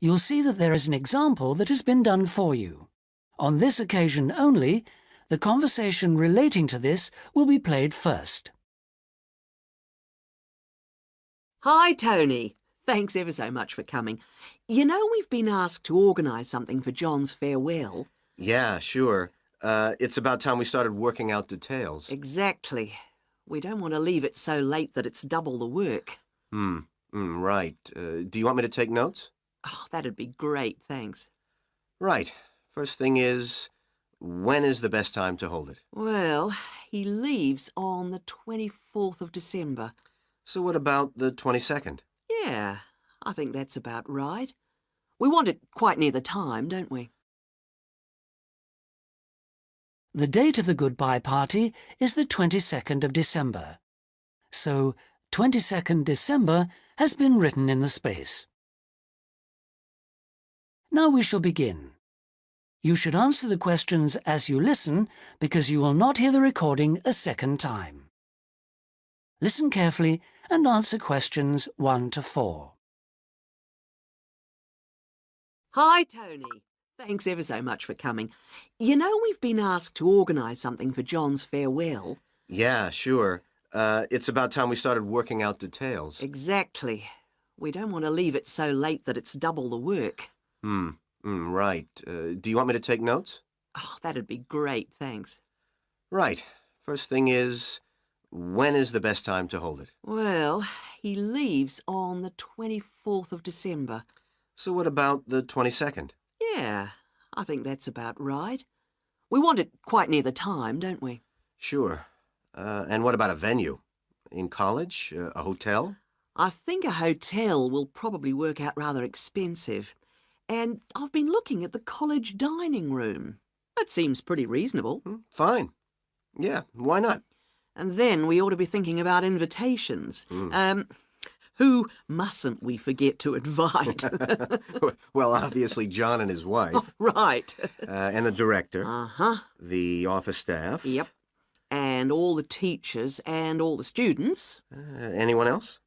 You'll see that there is an example that has been done for you. On this occasion only, the conversation relating to this will be played first. Hi, Tony. Thanks ever so much for coming. You know we've been asked to organise something for John's farewell. Yeah, sure. It's about time we started working out details. Exactly. We don't want to leave it so late that it's double the work. Right. Do you want me to take notes? Oh, that'd be great, thanks. Right. First thing is, when is the best time to hold it? Well, he leaves on the 24th of December. So what about the 22nd? Yeah, I think that's about right. We want it quite near the time, don't we? The date of the goodbye party is the 22nd of December. So, 22nd December has been written in the space. Now we shall begin. You should answer the questions as you listen because you will not hear the recording a second time. Listen carefully and answer questions 1 to 4. Hi, Tony. Thanks ever so much for coming. You know we've been asked to organise something for John's farewell. Yeah, sure. It's about time we started working out details. Exactly. We don't want to leave it so late that it's double the work. Right. Do you want me to take notes? Oh, that'd be great, thanks. Right. First thing is, when is the best time to hold it? Well, he leaves on the 24th of December. So what about the 22nd? Yeah, I think that's about right. We want it quite near the time, don't we? Sure. And what about a venue? In college? A hotel? I think a hotel will probably work out rather expensive. And I've been looking at the college dining room. That seems pretty reasonable. Fine. Yeah, why not? And then we ought to be thinking about invitations. Who mustn't we forget to invite? Well, obviously John and his wife. Right. And the director. Uh-huh. The office staff. Yep. And all the teachers and all the students. Anyone else?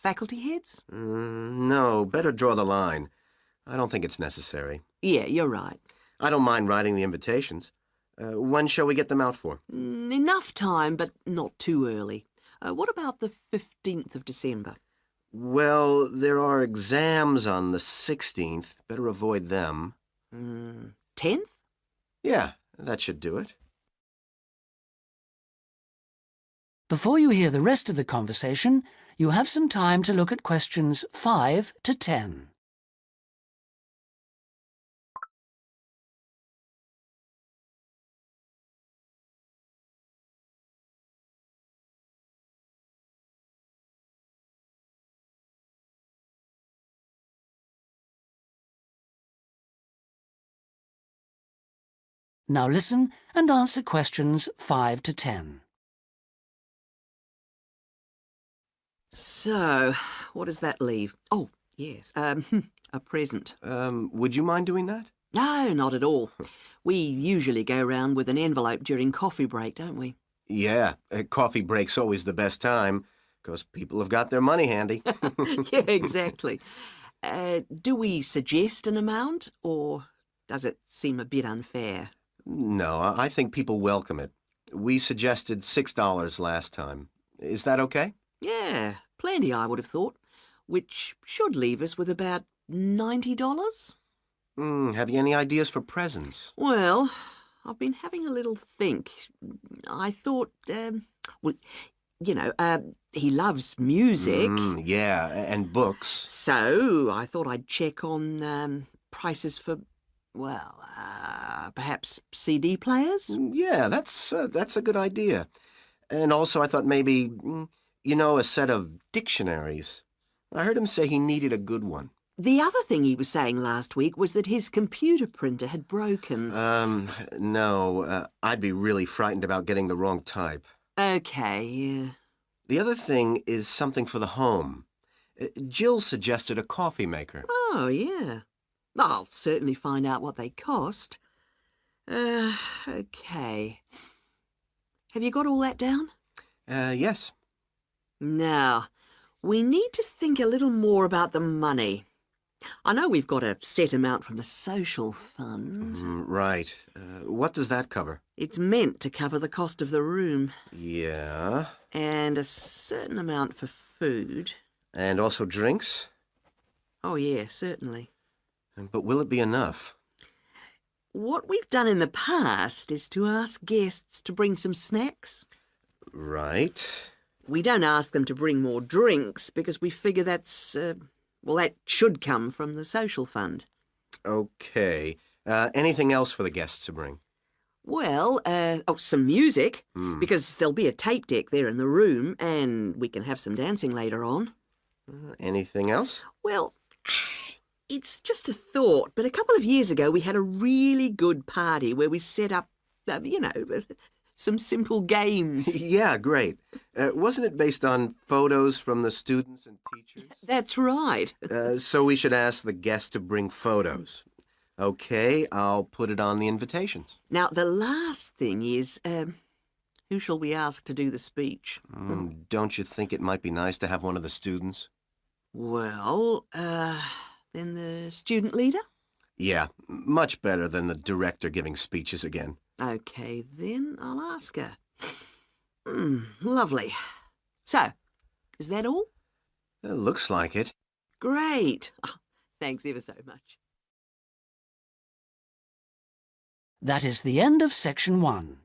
Faculty heads? No, better draw the line. I don't think it's necessary. Yeah, you're right. I don't mind writing the invitations. When shall we get them out for? Enough time, but not too early. What about the 15th of December? Well, there are exams on the 16th. Better avoid them. 10th? Yeah, that should do it. Before you hear the rest of the conversation, you have some time to look at questions 5 to 10. Now listen and answer questions 5 to 10. So, what does that leave? Oh, yes, a present. Would you mind doing that? No, not at all. We usually go round with an envelope during coffee break, don't we? Yeah, coffee break's always the best time, 'cause people have got their money handy. Yeah, exactly. Do we suggest an amount, or does it seem a bit unfair? No, I think people welcome it. We suggested $6 last time. Is that okay? Yeah, plenty, I would have thought, which should leave us with about $90. Have you any ideas for presents? Well, I've been having a little think. I thought, well, he loves music. Yeah, and books. So I thought I'd check on prices for, well, perhaps CD players? Yeah, that's a good idea. And also I thought maybe, a set of dictionaries. I heard him say he needed a good one. The other thing he was saying last week was that his computer printer had broken. No, I'd be really frightened about getting the wrong type. Okay, yeah. The other thing is something for the home. Jill suggested a coffee maker. Oh, yeah. I'll certainly find out what they cost. Okay. Have you got all that down? Yes. Now, we need to think a little more about the money. I know we've got a set amount from the social fund. Right. What does that cover? It's meant to cover the cost of the room Yeah. and a certain amount for food. And also drinks? Oh, yeah, certainly. But will it be enough? What we've done in the past is to ask guests to bring some snacks. Right. We don't ask them to bring more drinks because we figure that should come from the social fund. Okay. Anything else for the guests to bring? Well, some music, Hmm. because there'll be a tape deck there in the room, and we can have some dancing later on. Anything else? Well, it's just a thought, but a couple of years ago we had a really good party where we set up, some simple games. Yeah, great. Wasn't it based on photos from the students and teachers? That's right. So we should ask the guests to bring photos. Okay, I'll put it on the invitations. Now, the last thing is, who shall we ask to do the speech? Don't you think it might be nice to have one of the students? Well, then the student leader? Yeah, much better than the director giving speeches again. Okay, then I'll ask her. Lovely. So, is that all? It looks like it. Great. Oh, thanks ever so much. That is the end of section 1.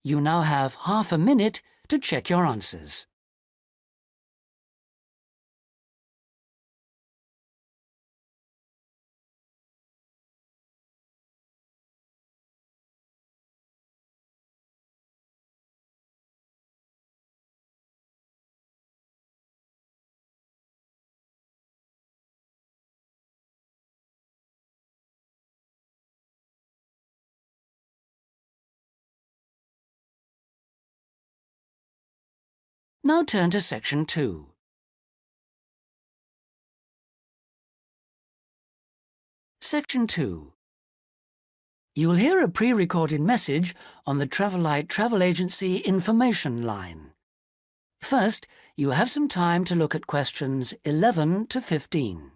You now have half a minute to check your answers. Now turn to section 2. Section 2. You'll hear a pre-recorded message on the Travelite Travel Agency information line. First, you have some time to look at questions 11 to 15.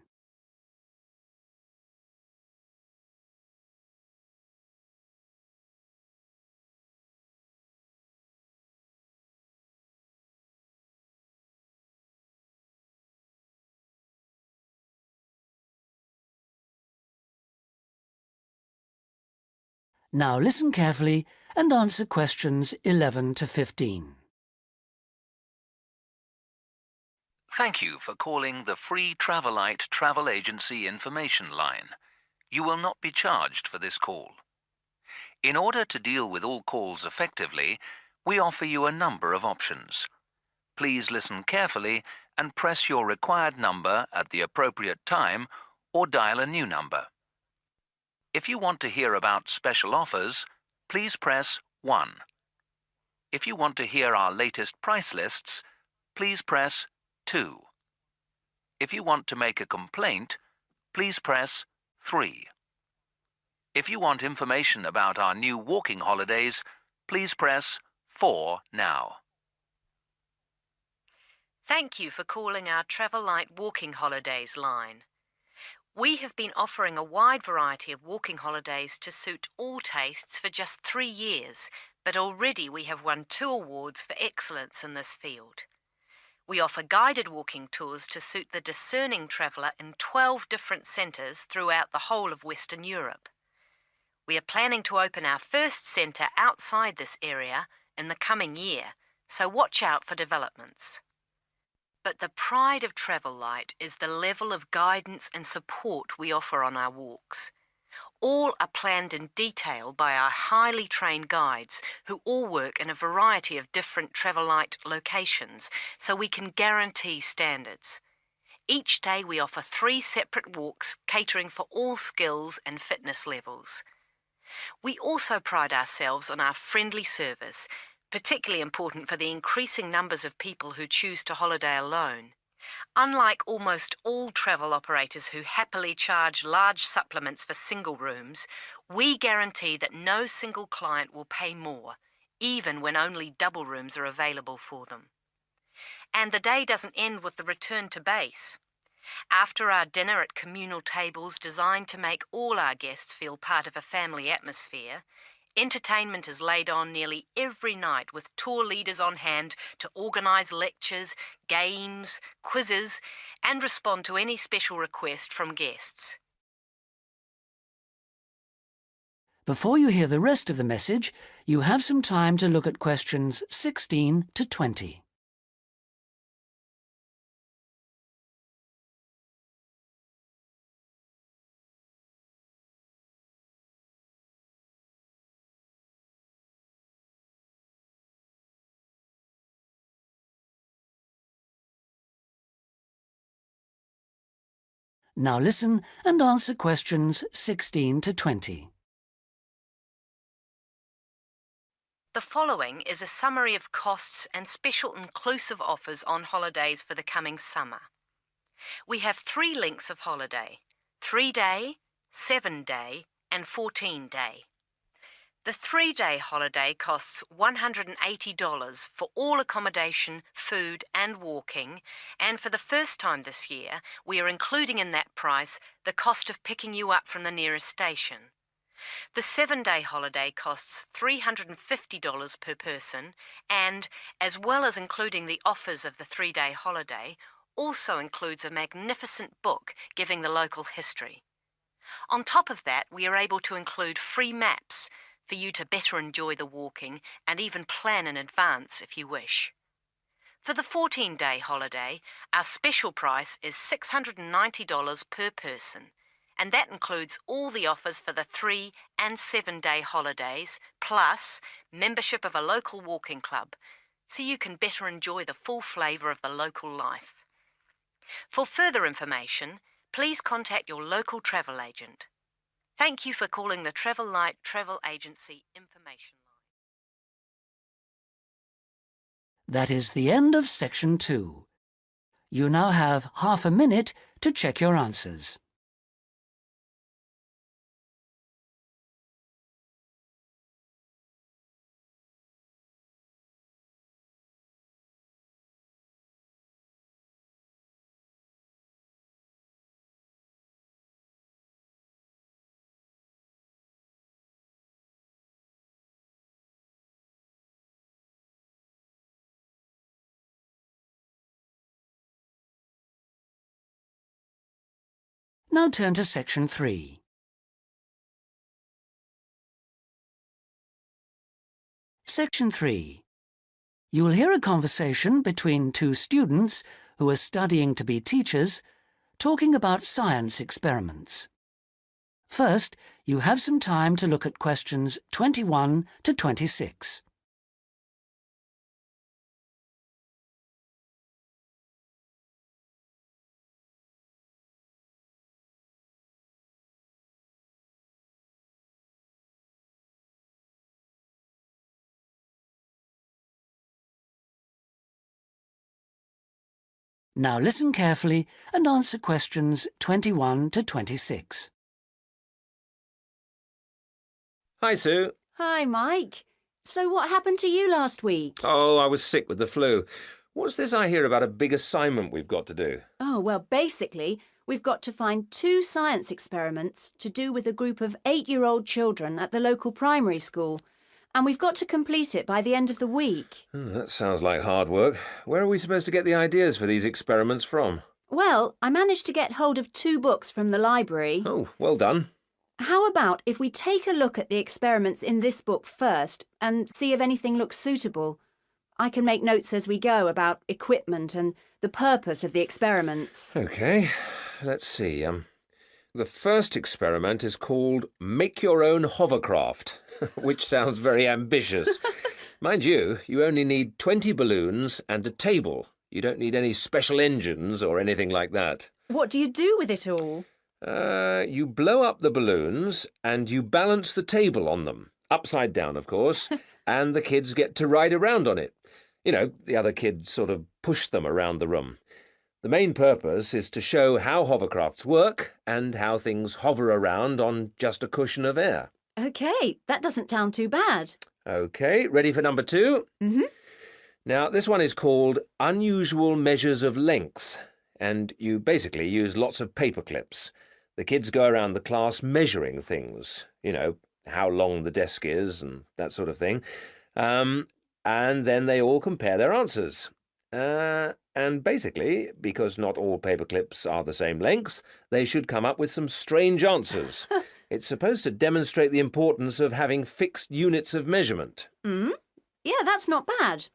Now listen carefully and answer questions 11 to 15. Thank you for calling the free Travelite Travel Agency information line. You will not be charged for this call. In order to deal with all calls effectively, we offer you a number of options. Please listen carefully and press your required number at the appropriate time or dial a new number. If you want to hear about special offers, please press 1. If you want to hear our latest price lists, please press 2. If you want to make a complaint, please press 3. If you want information about our new walking holidays, please press 4 now. Thank you for calling our Travelite Walking Holidays line. We have been offering a wide variety of walking holidays to suit all tastes for just 3 years, but already we have won 2 awards for excellence in this field. We offer guided walking tours to suit the discerning traveller in 12 different centres throughout the whole of Western Europe. We are planning to open our first centre outside this area in the coming year, so watch out for developments. But the pride of Travelite is the level of guidance and support we offer on our walks. All are planned in detail by our highly trained guides who all work in a variety of different Travelite locations, so we can guarantee standards. Each day we offer 3 separate walks catering for all skills and fitness levels. We also pride ourselves on our friendly service, particularly important for the increasing numbers of people who choose to holiday alone. Unlike almost all travel operators who happily charge large supplements for single rooms, we guarantee that no single client will pay more, even when only double rooms are available for them. And the day doesn't end with the return to base. After our dinner at communal tables designed to make all our guests feel part of a family atmosphere, entertainment is laid on nearly every night with tour leaders on hand to organise lectures, games, quizzes, and respond to any special request from guests. Before you hear the rest of the message, you have some time to look at questions 16 to 20. Now listen and answer questions 16 to 20. The following is a summary of costs and special inclusive offers on holidays for the coming summer. We have 3 lengths of holiday: 3-day, 7-day and 14-day. The 3-day holiday costs $180 for all accommodation, food and walking, and for the first time this year, we are including in that price the cost of picking you up from the nearest station. The 7-day holiday costs $350 per person and, as well as including the offers of the 3-day holiday, also includes a magnificent book giving the local history. On top of that, we are able to include free maps for you to better enjoy the walking and even plan in advance if you wish. For the 14-day holiday, our special price is $690 per person, and that includes all the offers for the 3- and 7-day holidays, plus membership of a local walking club, so you can better enjoy the full flavour of the local life. For further information, please contact your local travel agent. Thank you for calling the Travel Light Travel Agency Information Line. That is the end of section 2. You now have half a minute to check your answers. Now turn to section 3. Section 3. You will hear a conversation between 2 students who are studying to be teachers, talking about science experiments. First, you have some time to look at questions 21 to 26. Now listen carefully and answer questions 21 to 26. Hi, Sue. Hi, Mike. So what happened to you last week? Oh, I was sick with the flu. What's this I hear about a big assignment we've got to do? Oh, well, basically, we've got to find 2 science experiments to do with a group of 8-year-old children at the local primary school. And we've got to complete it by the end of the week. That sounds like hard work. Where are we supposed to get the ideas for these experiments from? Well, I managed to get hold of 2 books from the library. Oh, well done. How about if we take a look at the experiments in this book first and see if anything looks suitable? I can make notes as we go about equipment and the purpose of the experiments. OK, let's see. The first experiment is called Make Your Own Hovercraft, which sounds very ambitious. Mind you, you only need 20 balloons and a table. You don't need any special engines or anything like that. What do you do with it all? You blow up the balloons and you balance the table on them, upside down, of course, and the kids get to ride around on it. You know, the other kids sort of push them around the room. The main purpose is to show how hovercrafts work and how things hover around on just a cushion of air. OK, that doesn't sound too bad. OK, ready for number 2? Mm-hmm. Now, this one is called Unusual Measures of Length. and you basically use lots of paper clips. The kids go around the class measuring things, how long the desk is and that sort of thing. And then they all compare their answers. And basically, because not all paper clips are the same length, they should come up with some strange answers. It's supposed to demonstrate the importance of having fixed units of measurement. Yeah, that's not bad.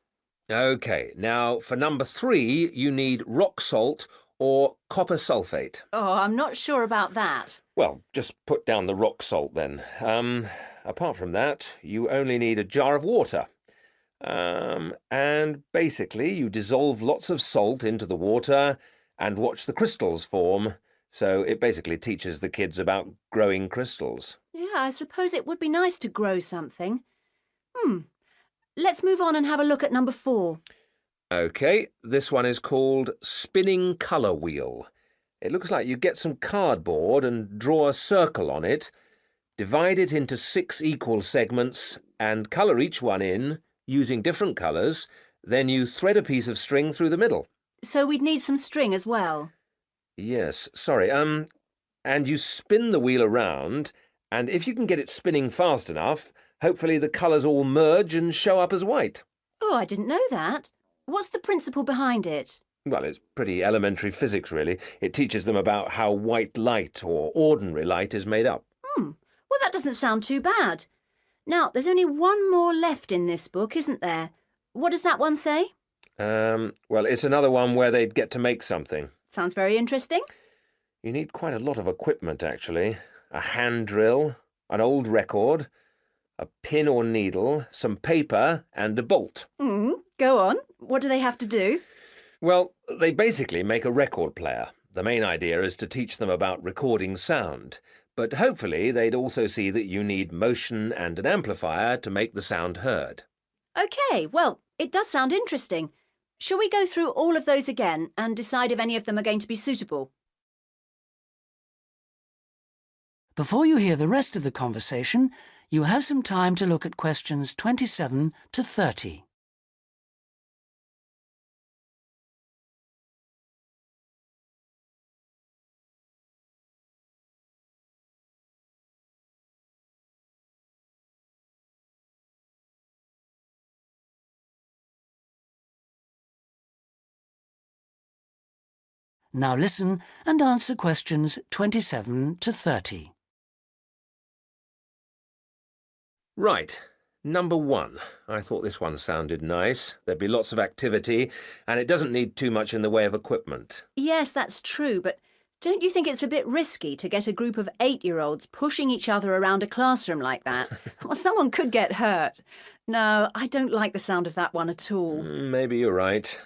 OK, now for number 3, you need rock salt or copper sulfate. Oh, I'm not sure about that. Well, just put down the rock salt then. Apart from that, you only need a jar of water. And basically you dissolve lots of salt into the water and watch the crystals form. So it basically teaches the kids about growing crystals. Yeah, I suppose it would be nice to grow something. Let's move on and have a look at number 4. OK, this one is called Spinning Colour Wheel. It looks like you get some cardboard and draw a circle on it, divide it into 6 equal segments and colour each one in using different colours. Then you thread a piece of string through the middle. So we'd need some string as well. Yes, sorry. And you spin the wheel around, and if you can get it spinning fast enough, hopefully the colours all merge and show up as white. Oh, I didn't know that. What's the principle behind it? Well, it's pretty elementary physics, really. It teaches them about how white light or ordinary light is made up. Well, that doesn't sound too bad. Now, there's only one more left in this book, isn't there? What does that one say? Well, it's another one where they'd get to make something. Sounds very interesting. You need quite a lot of equipment, actually. A hand drill, an old record, a pin or needle, some paper, and a bolt. Go on. What do they have to do? Well, they basically make a record player. The main idea is to teach them about recording sound. But hopefully they'd also see that you need motion and an amplifier to make the sound heard. OK, well, it does sound interesting. Shall we go through all of those again and decide if any of them are going to be suitable? Before you hear the rest of the conversation, you have some time to look at questions 27 to 30. Now listen and answer questions 27 to 30. Right. Number 1. I thought this one sounded nice. There'd be lots of activity, and it doesn't need too much in the way of equipment. Yes, that's true, but don't you think it's a bit risky to get a group of 8-year-olds pushing each other around a classroom like that? Well, someone could get hurt. No, I don't like the sound of that one at all. Maybe you're right.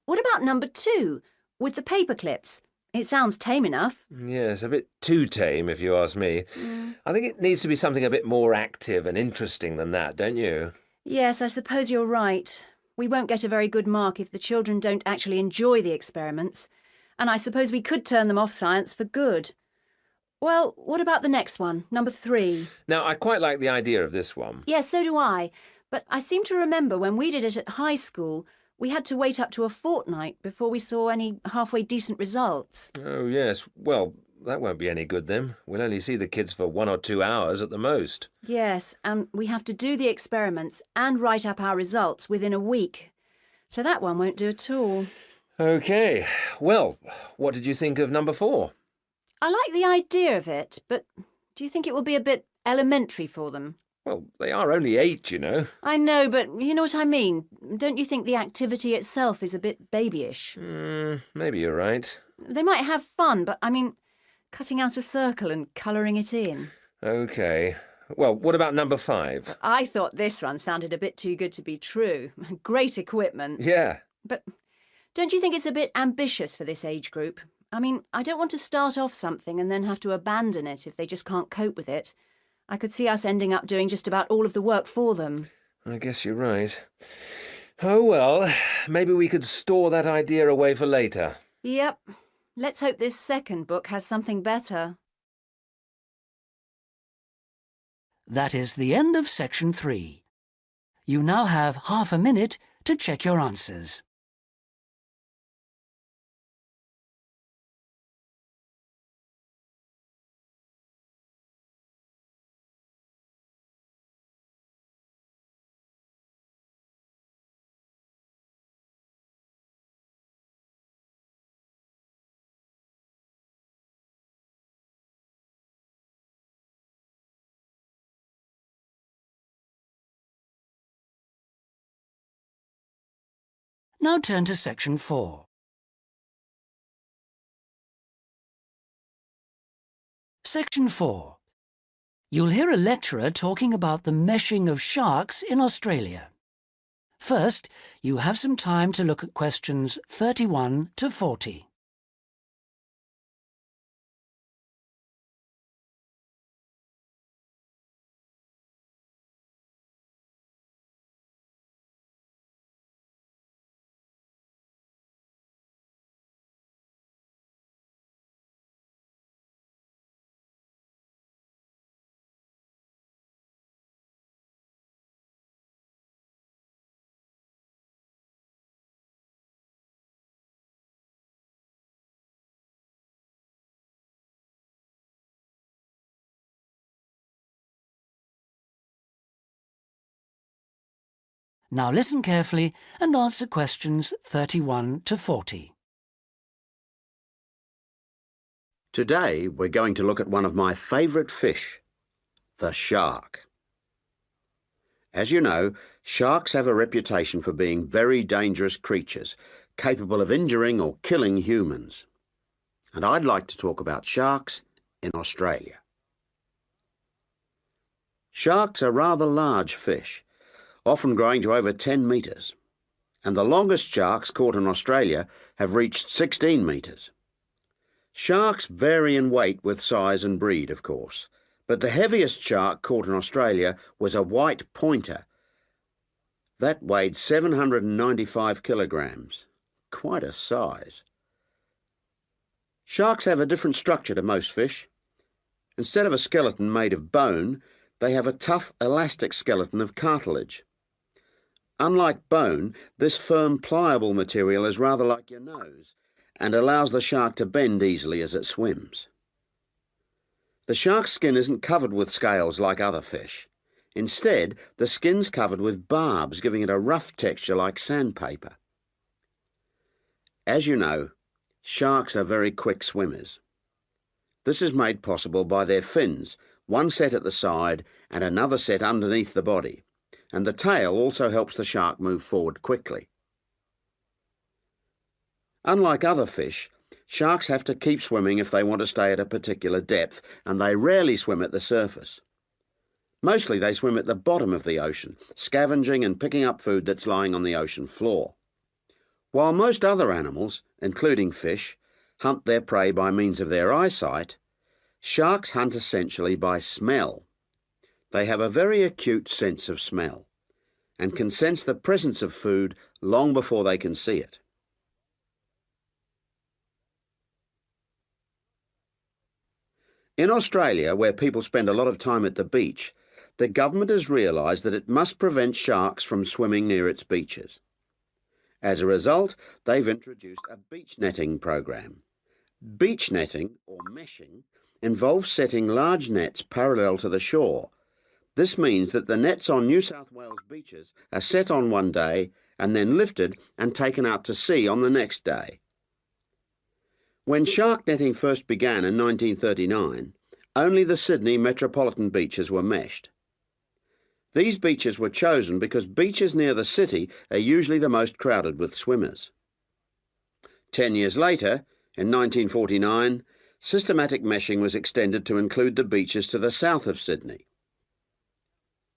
What about number 2, with the paper clips? It sounds tame enough. Yes, a bit too tame, if you ask me. I think it needs to be something a bit more active and interesting than that, don't you? Yes, I suppose you're right. We won't get a very good mark if the children don't actually enjoy the experiments. And I suppose we could turn them off science for good. Well, what about the next one, number 3? Now, I quite like the idea of this one. Yes, so do I. But I seem to remember when we did it at high school, we had to wait up to a fortnight before we saw any halfway decent results. Oh, yes. Well, that won't be any good then. We'll only see the kids for 1 or 2 hours at the most. Yes, and we have to do the experiments and write up our results within a week. So that one won't do at all. OK. Well, what did you think of number 4? I like the idea of it, but do you think it will be a bit elementary for them? Well, they are only 8, you know. I know, but you know what I mean. Don't you think the activity itself is a bit babyish? Maybe you're right. They might have fun, but I mean, cutting out a circle and colouring it in. OK. Well, what about number 5? I thought this one sounded a bit too good to be true. Great equipment. Yeah. But don't you think it's a bit ambitious for this age group? I mean, I don't want to start off something and then have to abandon it if they just can't cope with it. I could see us ending up doing just about all of the work for them. I guess you're right. Oh, well, maybe we could store that idea away for later. Yep. Let's hope this second book has something better. That is the end of section 3. You now have half a minute to check your answers. Now turn to Section 4. Section 4. You'll hear a lecturer talking about the meshing of sharks in Australia. First, you have some time to look at questions 31 to 40. Now listen carefully and answer questions 31 to 40. Today we're going to look at one of my favourite fish, the shark. As you know, sharks have a reputation for being very dangerous creatures, capable of injuring or killing humans. And I'd like to talk about sharks in Australia. Sharks are rather large fish, often growing to over 10 metres, and the longest sharks caught in Australia have reached 16 metres. Sharks vary in weight with size and breed, of course, but the heaviest shark caught in Australia was a white pointer. That weighed 795 kilograms. Quite a size. Sharks have a different structure to most fish. Instead of a skeleton made of bone, they have a tough, elastic skeleton of cartilage. Unlike bone, this firm, pliable material is rather like your nose and allows the shark to bend easily as it swims. The shark's skin isn't covered with scales like other fish. Instead, the skin's covered with barbs, giving it a rough texture like sandpaper. As you know, sharks are very quick swimmers. This is made possible by their fins, one set at the side and another set underneath the body, and the tail also helps the shark move forward quickly. Unlike other fish, sharks have to keep swimming if they want to stay at a particular depth, and they rarely swim at the surface. Mostly they swim at the bottom of the ocean, scavenging and picking up food that's lying on the ocean floor. While most other animals, including fish, hunt their prey by means of their eyesight, sharks hunt essentially by smell. They have a very acute sense of smell and can sense the presence of food long before they can see it. In Australia, where people spend a lot of time at the beach, the government has realised that it must prevent sharks from swimming near its beaches. As a result, they've introduced a beach netting program. Beach netting, or meshing, involves setting large nets parallel to the shore. This means that the nets on New South Wales beaches are set on one day and then lifted and taken out to sea on the next day. When shark netting first began in 1939, only the Sydney metropolitan beaches were meshed. These beaches were chosen because beaches near the city are usually the most crowded with swimmers. 10 years later, in 1949, systematic meshing was extended to include the beaches to the south of Sydney.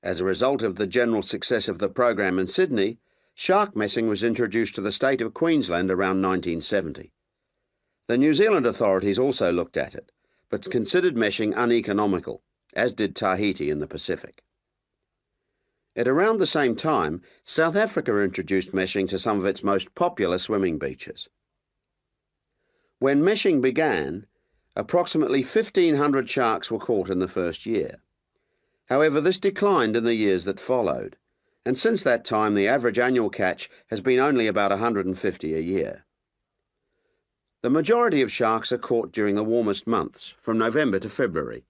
As a result of the general success of the program in Sydney, shark meshing was introduced to the state of Queensland around 1970. The New Zealand authorities also looked at it, but considered meshing uneconomical, as did Tahiti in the Pacific. At around the same time, South Africa introduced meshing to some of its most popular swimming beaches. When meshing began, approximately 1,500 sharks were caught in the first year. However, this declined in the years that followed, and since that time the average annual catch has been only about 150 a year. The majority of sharks are caught during the warmest months, from November to February,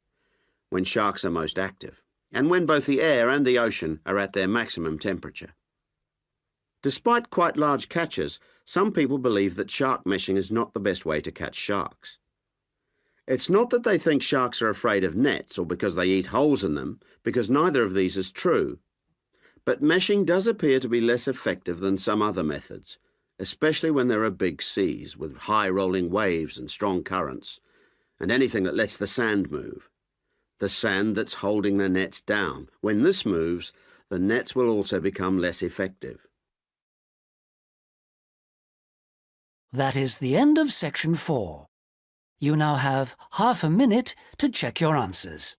when sharks are most active, and when both the air and the ocean are at their maximum temperature. Despite quite large catches, some people believe that shark meshing is not the best way to catch sharks. It's not that they think sharks are afraid of nets or because they eat holes in them, because neither of these is true. But meshing does appear to be less effective than some other methods, especially when there are big seas with high rolling waves and strong currents, and anything that lets the sand move. The sand that's holding the nets down. When this moves, the nets will also become less effective. That is the end of section 4. You now have half a minute to check your answers.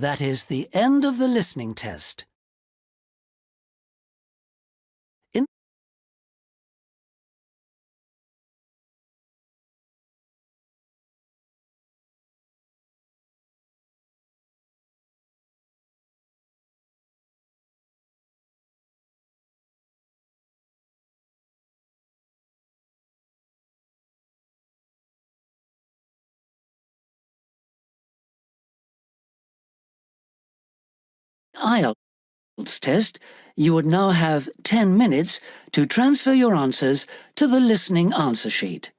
That is the end of the listening test. In IELTS test, you would now have 10 minutes to transfer your answers to the listening answer sheet.